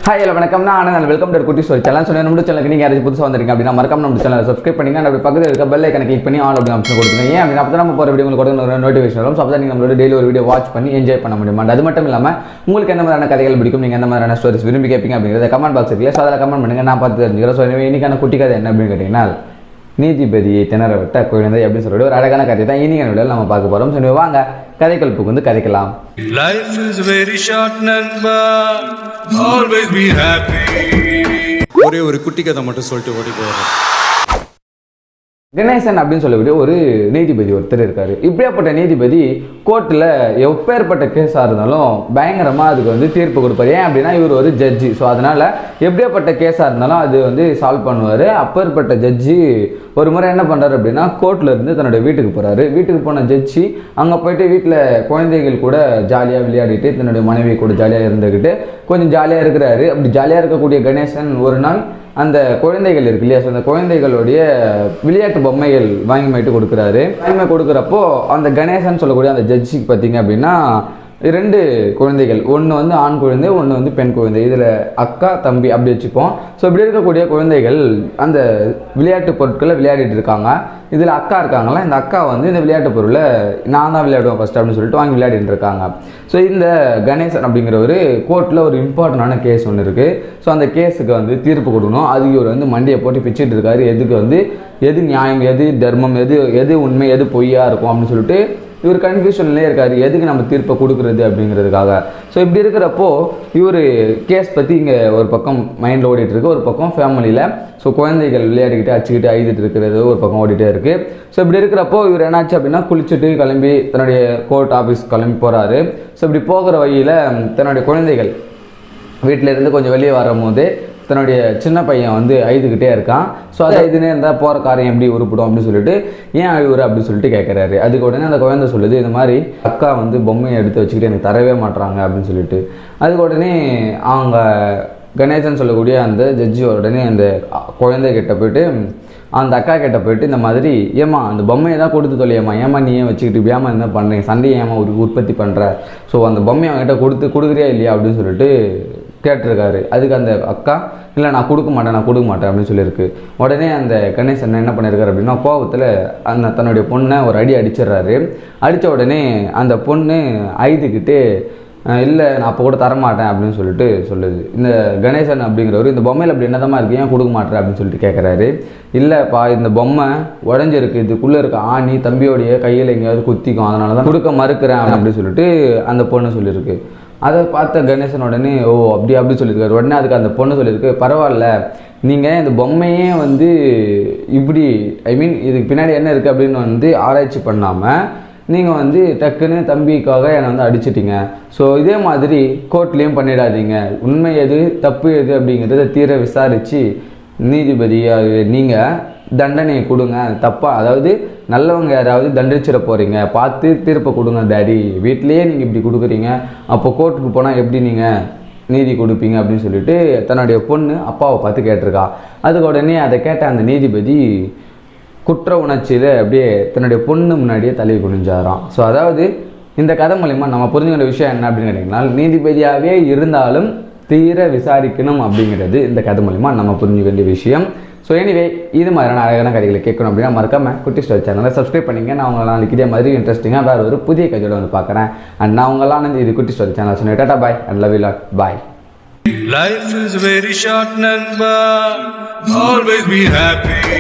Hi hello வணக்கம் நான் Anand welcome to குட்டி ஸ்டோரி சேனல். ஸோ நம்ம சேனலுக்கு நீங்கள் யாராச்சும் புதுசாக வந்திருக்கீங்க அப்படின்னா மறக்காம நம்ம சேனலை சப்ஸ்கிரைப் பண்ணிங்க. அப்படி பக்கத்தில் இருக்க பெல் ஐக்கனை கிளிக் பண்ணி ஆல் அப்படின்னு ஆப்ஷன் கொடுத்துங்க. ஏன் அப்படின்னா அப்போ நம்ம போகிற வீடியோ உங்களுக்கு ஒரு நோட்டிஃபிகேஷன் வரும். ஸோ அப்போ நீங்கள் நம்மளோட டெய்லி ஒரு வீடியோ வாட்ச் பண்ணி என்ஜாய் பண்ண முடியுமா. அது மட்டும் இல்லாமல் உங்களுக்கு எந்த மாதிரியான கதைகள் பிடிக்கும், நீங்கள் எந்த மாதிரியான ஸ்டோரிஸ் விரும்பி கேட்பீங்க அப்படிங்கிறத கமெண்ட் பாக்ஸ் இருக்குல்ல, ஸோ அதில் கமெண்ட் பண்ணுங்கள், நான் பார்த்து தெரிஞ்சுக்கிறேன். ஸோ இன்னைக்கான குட்டி கதை என்ன அப்படின்னு கேட்டிங்கன்னா, நீதிபதியை திணற விட்ட குழந்தை அப்படின்னு சொல்லிட்டு ஒரு அழகான கதை தான் இன்னைக்கு வீடியோவில் நம்ம பார்க்க போகிறோம். ஸோ வாங்க கதைகளுக்கு வந்து கதைக்கலாம். Life is very short, நண்பா. Always be happy. ஒரே ஒரு குட்டி கதை மட்டும் சொல்லிட்டு ஓடி போயிடுறேன். கணேசன் அப்படின்னு சொல்லக்கூடிய ஒரு நீதிபதி ஒருத்தர் இருக்காரு. இப்படியாப்பட்ட நீதிபதி கோர்ட்டில் எப்பேற்பட்ட கேஸாக இருந்தாலும் பயங்கரமாக அதுக்கு வந்து தீர்ப்பு கொடுப்பார். ஏன் அப்படின்னா இவர் ஒரு ஜட்ஜி. ஸோ அதனால் எப்படியாப்பட்ட கேஸாக இருந்தாலும் அது வந்து சால்வ் பண்ணுவார். அப்பேற்பட்ட ஜட்ஜி ஒரு முறை என்ன பண்ணுறாரு அப்படின்னா, கோர்ட்டில் இருந்து தன்னுடைய வீட்டுக்கு போகிறாரு. வீட்டுக்கு போன ஜட்ஜி அங்கே போயிட்டு வீட்டில் குழந்தைகள் கூட ஜாலியாக விளையாடிட்டு தன்னுடைய மனைவி கூட ஜாலியாக இருந்துக்கிட்டு கொஞ்சம் ஜாலியாக இருக்கிறாரு. அப்படி ஜாலியாக இருக்கக்கூடிய கணேசன் ஒரு நாள் அந்த குழந்தைகள் இருக்கு இல்லையா, ஸோ அந்த குழந்தைகளுடைய விளையாட்டு பொம்மைகள் வாங்கி கொடுக்குறாரு. வாங்கி கொடுக்குறப்போ அந்த கணேசன் சொல்லக்கூடிய அந்த ஜட்ஜிக்கு பார்த்தீங்க அப்படின்னா 2 குழந்தைகள், ஒன்று வந்து ஆண் குழந்தை, ஒன்று வந்து பெண் குழந்தை. இதில் அக்கா தம்பி அப்படி வச்சுப்போம். ஸோ இப்படி இருக்கக்கூடிய குழந்தைகள் அந்த விளையாட்டு பொருட்களை விளையாடிட்டு இருக்காங்க. இதில் அக்கா இருக்காங்களா, இந்த அக்கா வந்து இந்த விளையாட்டு பொருளை நான் தான் விளையாடுவேன் ஃபஸ்ட் அப்படின்னு சொல்லிட்டு வாங்கி விளையாடிட்டு இருக்காங்க. ஸோ இந்த கணேசன் அப்படிங்கிற ஒரு கோர்ட்டில் ஒரு இம்பார்ட்டண்டான கேஸ் ஒன்று இருக்குது. ஸோ அந்த கேஸுக்கு வந்து தீர்ப்பு கொடுக்கணும். அதுக்கு இவர் வந்து மண்டியை போட்டு பிச்சுட்டு இருக்காரு. எதுக்கு வந்து எது நியாயம், எது தர்மம், எது உண்மை, எது பொய்யா இருக்கும் அப்படின்னு சொல்லிட்டு இவர் கன்ஃபியூஷன்லேயே இருக்காரு, எதுக்கு நம்ம தீர்ப்பை கொடுக்குறது அப்படிங்கிறதுக்காக. ஸோ இப்படி இருக்கிறப்போ இவர் கேஸ் பற்றி இங்கே ஒரு பக்கம் மைண்டில் ஓடிட்டு இருக்கு, ஒரு பக்கம் ஃபேமிலியில் ஸோ குழந்தைகள் விளையாடிக்கிட்டு அச்சுக்கிட்டு அழுதுட்டு இருக்கிறது ஒரு பக்கம் ஓடிட்டே இருக்குது. ஸோ இப்படி இருக்கிறப்போ இவர் என்னாச்சு அப்படின்னா, குளிச்சுட்டு கிளம்பி தன்னுடைய கோர்ட் ஆஃபீஸ் கிளம்பி போகிறாரு. ஸோ இப்படி போகிற வழியில் தன்னுடைய குழந்தைகள் வீட்டிலேருந்து கொஞ்சம் வெளியே வரும்போது தன்னுடைய சின்ன பையன் வந்து அழுதுகிட்டே இருக்கான். ஸோ அதை இதுனே இருந்தால் போகிற காரியம் எப்படி உருப்பிடும் அப்படின்னு சொல்லிட்டு, ஏன் அழுவுற அப்படின்னு சொல்லிட்டு கேட்குறாரு. அதுக்கு உடனே அந்த குழந்தை சொல்லுது, இந்த மாதிரி அக்கா வந்து பொம்மையை எடுத்து வச்சுக்கிட்டு எனக்கு தரவே மாட்டுறாங்க அப்படின்னு சொல்லிட்டு. அதுக்கு உடனே அவங்க கணேசன் சொல்லக்கூடிய அந்த ஜட்ஜி உடனே அந்த குழந்தைகிட்ட போயிட்டு அந்த அக்கா கிட்ட போயிட்டு, இந்த மாதிரி ஏமா அந்த பொம்மையை தான் கொடுத்து தொலையம்மா, ஏமா நீ ஏன் வச்சுக்கிட்டு ஏமா என்ன பண்ணுறீங்க, சண்டையை ஏமா உற்பத்தி பண்ணுற, ஸோ அந்த பொம்மையை அவங்ககிட்ட கொடுக்குறியா இல்லையா அப்படின்னு சொல்லிட்டு கேட்டிருக்காரு. அதுக்கு அந்த அக்கா, இல்லை நான் கொடுக்க மாட்டேன் அப்படின்னு சொல்லியிருக்கு. உடனே அந்த கணேசன் என்ன பண்ணியிருக்காரு அப்படின்னா, கோபத்தில் அந்த தன்னுடைய பொண்ணை ஒரு அடி அடிச்சிடுறாரு. அடித்த உடனே அந்த பொண்ணு அழுதுகிட்டு, இல்லை நான் அப்போ கூட தரமாட்டேன் அப்படின்னு சொல்லிட்டு சொல்லுது. இந்த கணேசன் அப்படிங்கிறவர், இந்த பொம்மையில் அப்படி என்னதான் இருக்குது, ஏன் கொடுக்க மாட்டேன் அப்படின்னு சொல்லிட்டு கேட்குறாரு. இல்லைப்பா, இந்த பொம்மை உடஞ்சிருக்கு, இதுக்குள்ளே இருக்க ஆணி தம்பியோடைய கையில் எங்கேயாவது குத்திக்கும், அதனால தான் கொடுக்க மறுக்கிறேன் அப்படின்னு சொல்லிட்டு அந்த பொண்ணு சொல்லியிருக்கு. அதை பார்த்த கணேசன் உடனே ஓ அப்படி சொல்லியிருக்காரு. உடனே அதுக்கு அந்த பொண்ணு சொல்லியிருக்கு, பரவாயில்ல, நீங்கள் இந்த பொம்மையே வந்து இப்படி இதுக்கு பின்னாடி என்ன இருக்குது அப்படின்னு வந்து ஆராய்ச்சி பண்ணாமல் நீங்கள் வந்து டக்குன்னு தம்பிக்காக என்னை வந்து அடிச்சிட்டிங்க. ஸோ இதே மாதிரி கோர்ட்லேயும் பண்ணிடாதீங்க. உண்மை எது தப்பு எது அப்படிங்கிறத தீர விசாரித்து நீதிபதியாக நீங்கள் தண்டனையை கொடுங்க. தப்பாக, அதாவது நல்லவங்க யாராவது தண்டிச்சிட போகிறீங்க, பார்த்து தீர்ப்பை கொடுங்க டாடி. வீட்டிலையே நீங்கள் இப்படி கொடுக்குறீங்க, அப்போ கோர்ட்டுக்கு போனால் எப்படி நீங்கள் நீதி கொடுப்பீங்க அப்படின்னு சொல்லிட்டு தன்னுடைய பொண்ணு அப்பாவை பார்த்து கேட்டிருக்கா. அதுக்கு உடனே அதை கேட்ட அந்த நீதிபதி குற்ற உணர்ச்சியில் அப்படியே தன்னுடைய பொண்ணு முன்னாடியே தலை குனிஞ்சாராம். ஸோ அதாவது இந்த கதை மூலிமா நம்ம புரிஞ்சுக்கிற விஷயம் என்ன அப்படின்னு கேட்டிங்கன்னா, நீதிபதியாகவே இருந்தாலும் தீர விசாரிக்கணும் அப்படிங்கிறது இந்த கதை மூலிமா நம்ம புரிஞ்சுக்க வேண்டிய விஷயம். ஸோ எனிவே, இது மாதிரியான அழகான கதைகளை கேட்கணும் அப்படின்னா மறக்காம குட்டி ஸ்டோரி சேனலை சப்ஸ்கிரைப் பண்ணிங்க. நான் உங்களை நாளைக்கு இதே மாதிரி இன்ட்ரெஸ்டிங்காக வேறு ஒரு புதிய கதையோட வந்து பார்க்குறேன். அண்ட் நான் உங்களான இது குட்டி ஸ்டோரி சேனல் சொன்னேன். Tata bye and love you lot bye. Life is very short, நண்பா. Always be happy.